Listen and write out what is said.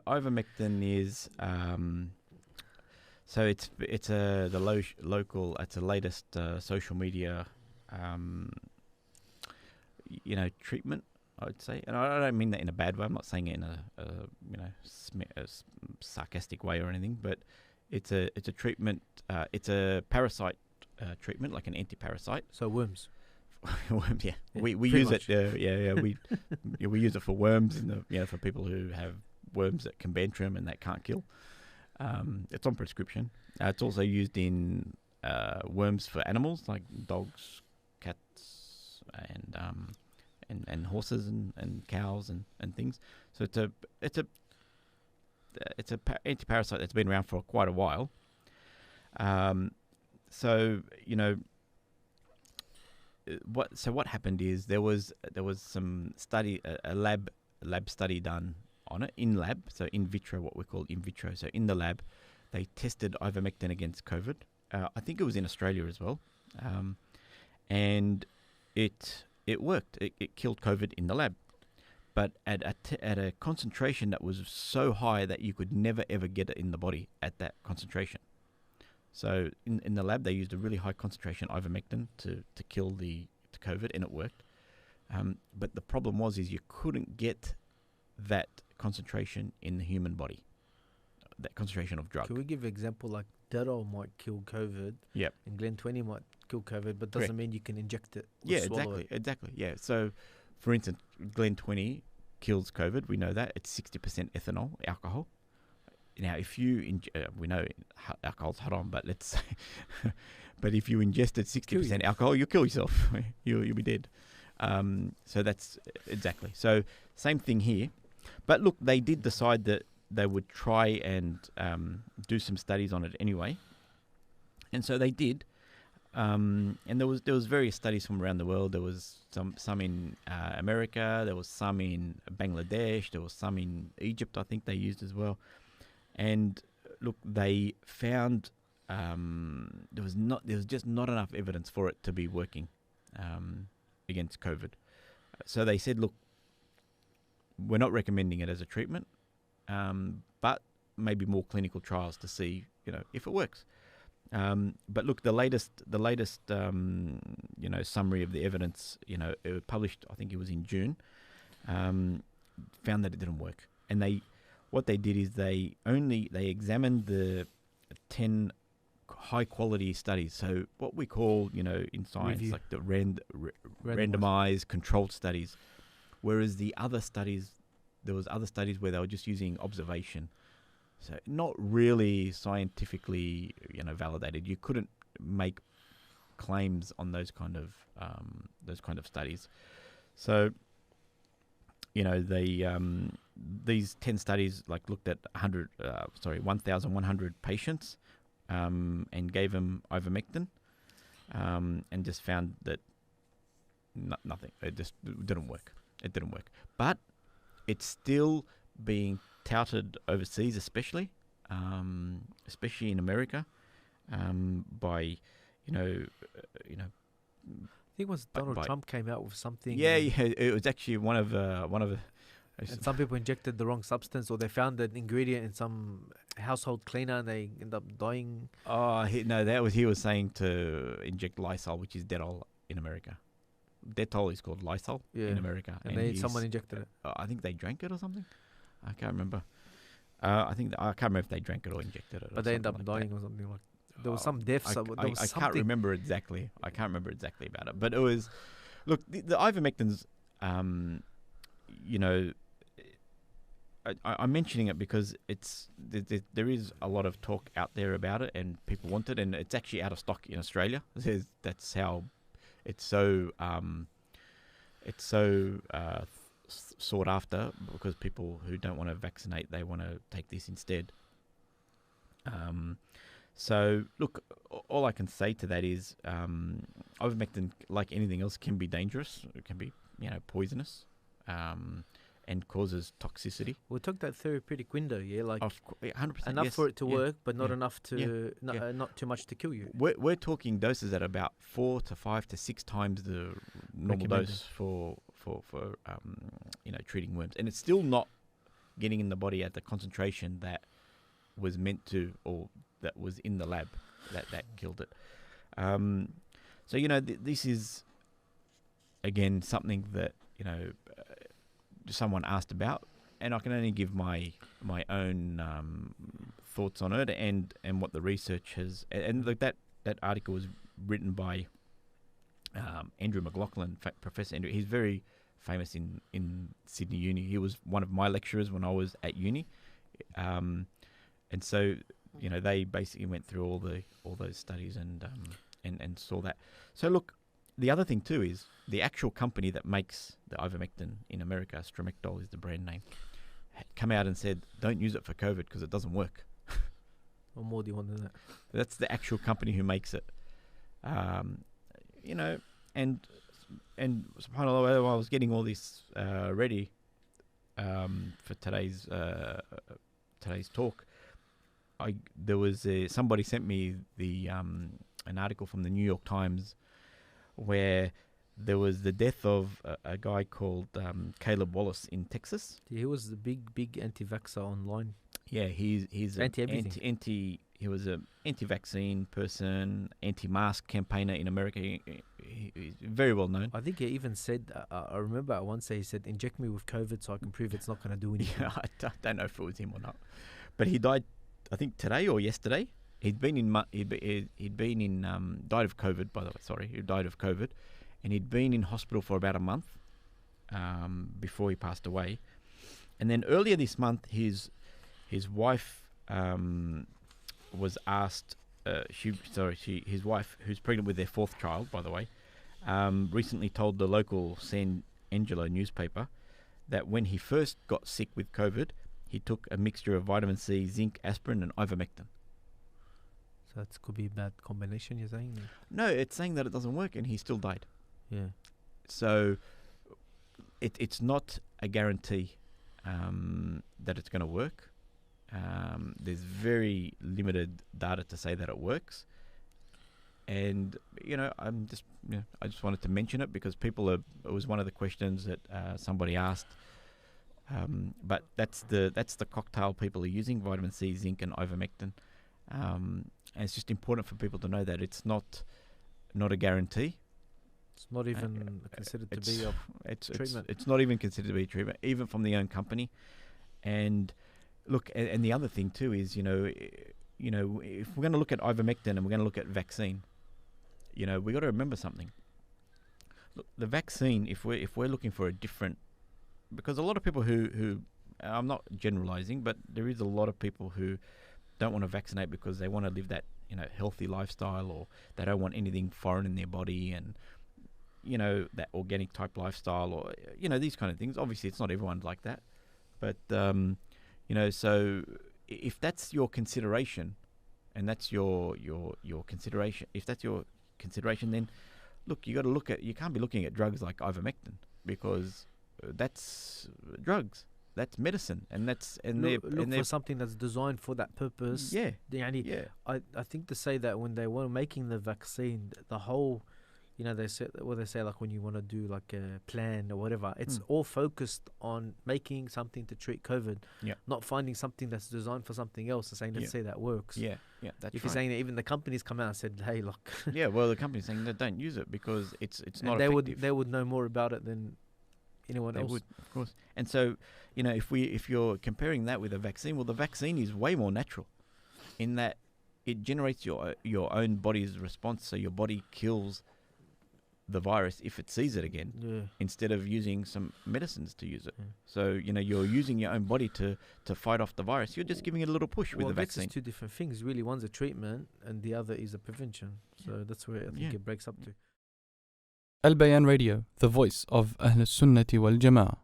Ivermectin is so it's local. It's the latest social media treatment, I would say, and I don't mean that in a bad way. I'm not saying it in a sarcastic way or anything, but it's a treatment. It's a parasite treatment, like an anti-parasite. So worms. Worms, yeah. We pretty use much. it. We use it for worms, for people who have worms that can bantrum and that can't kill. It's on prescription. It's also used in worms for animals like dogs, cats, and horses and cows and things. So it's a anti-parasite that's been around for quite a while. What happened is there was some study, a lab study done on it in lab, so in vitro, what we call in vitro. So in the lab, they tested ivermectin against COVID. I think it was in Australia as well, and it worked. It killed COVID in the lab, but at a concentration that was so high that you could never ever get it in the body at that concentration. So in the lab, they used a really high concentration ivermectin to kill the COVID, and it worked. But the problem is you couldn't get that concentration in the human body, that concentration of drug. Can we give an example like Detol might kill COVID? Yep. And Glen 20 might kill COVID, but doesn't mean you can inject it or swallow it. Exactly. Yeah. So, for instance, Glen 20 kills COVID. We know that. It's 60% ethanol, alcohol. Now, if you we know alcohol's haram, but let's say, but if you ingested 60% alcohol, you'll kill yourself. You'll be dead. So that's exactly. So same thing here. But look, they did decide that they would try and do some studies on it anyway, and so they did. And there was various studies from around the world. There was some in America. There was some in Bangladesh. There was some in Egypt. I think they used as well. And look, they found there was just not enough evidence for it to be working against COVID. So they said, look, we're not recommending it as a treatment, but maybe more clinical trials to see, if it works. But look, the latest summary of the evidence, it was published, I think it was in June, found that it didn't work. And what they did is they examined the 10 high quality studies. So what we call, in science, Review. like the randomized controlled studies. Whereas the other studies, there was other studies where they were just using observation. So not really scientifically, validated. You couldn't make claims on those kind of studies. So, these 10 studies looked at 1,100 patients, and gave them ivermectin, and just found that nothing. It just didn't work. It didn't work. But it's still being touted overseas, especially in America, by I think once Donald Trump came out with something. Yeah, it was actually one of the. And some people injected the wrong substance, or they found an ingredient in some household cleaner and they end up dying. Oh, he was saying to inject Lysol, which is Detol in America. Detol is called Lysol in America, and someone injected it. I think they drank it or something. I can't remember. I can't remember if they drank it or injected it. But they end up dying or something like. There was some deaths. I can't remember exactly. About it, but it was. Look, the ivermectins. I'm mentioning it because there is a lot of talk out there about it, and people want it, and it's actually out of stock in Australia. That's how it's so sought after, because people who don't want to vaccinate, they want to take this instead. So look, all I can say to that is ivermectin, like anything else, can be dangerous. It can be poisonous. And causes toxicity. We took that therapeutic window, 100%, enough for it to work, but not enough to not too much to kill you. We're talking doses at about 4 to 5 to 6 times the normal dose for treating worms, and it's still not getting in the body at the concentration that was meant to, or that was in the lab that killed it. So, this is, again, something that, someone asked about, and I can only give my own thoughts on it and what the research has. And look, that article was written by Andrew McLaughlin, Professor Andrew. He's very famous in Sydney Uni. He was one of my lecturers when I was at uni, and so they basically went through all those studies and saw that. So look, the other thing too is the actual company that makes the ivermectin in America, Stromectol is the brand name, come out and said don't use it for COVID because it doesn't work. What more do you want than that? That's the actual company who makes it. And subhanAllah, while I was getting all this ready for today's talk, there was somebody sent me an article from the New York Times where there was the death of a guy called Caleb Wallace in Texas. He was the big anti-vaxxer online. Yeah, he's anti-everything. He was an anti-vaccine person, anti-mask campaigner in America. He's very well known. I think he even said, I remember at once he said, inject me with COVID so I can prove it's not going to do anything. Yeah, I don't know if it was him or not. But he died, I think, today or yesterday. Died of COVID, by the way, sorry. He died of COVID. And he'd been in hospital for about a month before he passed away. And then earlier this month, his wife was asked. His wife, who's pregnant with their fourth child, by the way, recently told the local San Angelo newspaper that when he first got sick with COVID, he took a mixture of vitamin C, zinc, aspirin, and ivermectin. So that could be a bad combination, you're saying? No, it's saying that it doesn't work, and he still died. Yeah. So it's not a guarantee that it's going to work. There's very limited data to say that it works, and I just wanted to mention it because it was one of the questions that somebody asked. But that's the cocktail people are using: vitamin C, zinc, and ivermectin. And it's just important for people to know that it's not a guarantee. It's not even considered to be a treatment. It's not even considered to be a treatment, even from the own company. And look, and the other thing too is, if we're going to look at ivermectin and we're going to look at vaccine, we got to remember something. Look, the vaccine, if we're looking for a different, because a lot of people who I'm not generalizing, but there is a lot of people who don't want to vaccinate because they want to live that healthy lifestyle, or they don't want anything foreign in their body, and that organic type lifestyle, or these kind of things. Obviously, it's not everyone like that, but so if that's your consideration, and that's your consideration, if that's your consideration, then look, you can't be looking at drugs like ivermectin because that's drugs. That's medicine, and look for something that's designed for that purpose. Yeah. I think to say that when they were making the vaccine, the whole, they say like when you want to do like a plan or whatever, it's all focused on making something to treat COVID. Yeah. Not finding something that's designed for something else and saying, let's say that works. Yeah. That's if you're saying that even the companies come out and said, hey, look. Yeah. Well, the company's saying that don't use it because it's not effective. They would know more about it than anyone else. Would, of course. And so, if you're comparing that with a vaccine, well, the vaccine is way more natural in that it generates your own body's response, so your body kills the virus if it sees it again, instead of using some medicines to use it. So, you're using your own body to fight off the virus. You're just giving it a little push with the vaccine. It's two different things, really. One's a treatment and the other is a prevention. So that's where I think it breaks up to. Albayan Radio, the voice of Ahl Sunnati wal Jama'ah.